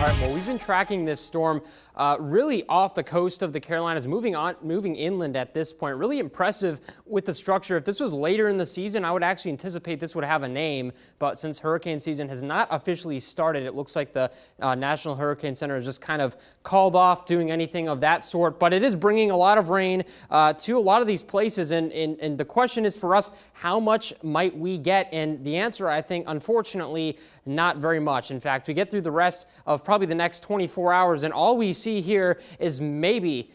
All right, well, we've been tracking this storm really off the coast of the Carolinas, moving inland at this point. Really impressive with the structure. If this was later in the season, I would actually anticipate this would have a name. But since hurricane season has not officially started, it looks like the National Hurricane Center is just kind of called off doing anything of that sort. But it is bringing a lot of rain to a lot of these places. And the question is for us, how much might we get? And the answer, I think, unfortunately, not very much. In fact, we get through the rest of probably the next 24 hours, and all we see here is maybe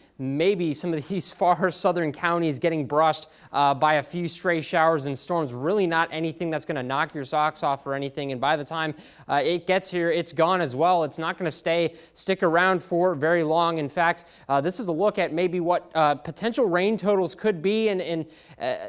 some of these far southern counties getting brushed by a few stray showers and storms. Really not anything that's going to knock your socks off or anything. And by the time it gets here, it's gone as well. It's not going to stick around for very long. In fact, this is a look at maybe what potential rain totals could be. And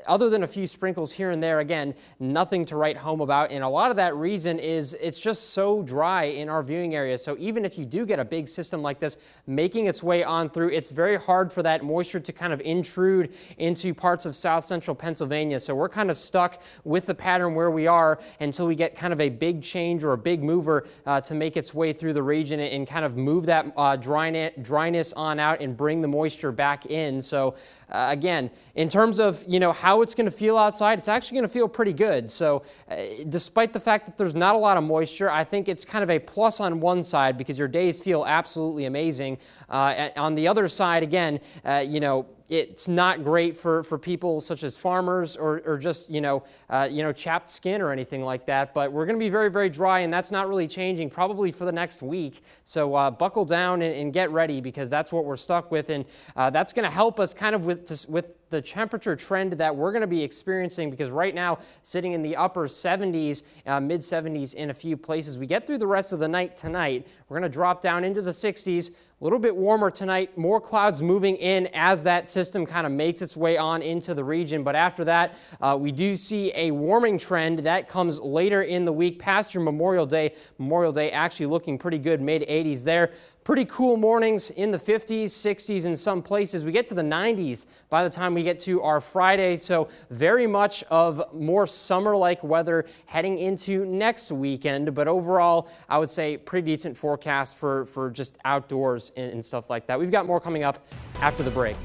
other than a few sprinkles here and there, again, nothing to write home about. And a lot of that reason is it's just so dry in our viewing area. So even if you do get a big system like this making its way on through, it's very hard for that moisture to kind of intrude into parts of south central Pennsylvania. So we're kind of stuck with the pattern where we are until we get kind of a big change or a big mover to make its way through the region and kind of move that dryness on out and bring the moisture back in. So again, in terms of how it's going to feel outside, it's actually going to feel pretty good. So despite the fact that there's not a lot of moisture, I think it's kind of a plus on one side because your days feel absolutely amazing. On the other side, again, it's not great for people such as farmers or just, chapped skin or anything like that. But we're going to be very, very dry, and that's not really changing probably for the next week. So buckle down and get ready because that's what we're stuck with. And that's going to help us kind of with the temperature trend that we're going to be experiencing because right now sitting in the upper 70s, mid 70s in a few places. We get through the rest of the night tonight. We're going to drop down into the 60s. A little bit warmer tonight, more clouds moving in as that system kind of makes its way on into the region. But after that, we do see a warming trend that comes later in the week past your Memorial Day. Memorial Day actually looking pretty good, mid 80s there. Pretty cool mornings in the 50s, 60s in some places. We get to the 90s by the time we get to our Friday. So very much of more summer-like weather heading into next weekend. But overall, I would say pretty decent forecast for just outdoors and stuff like that. We've got more coming up after the break.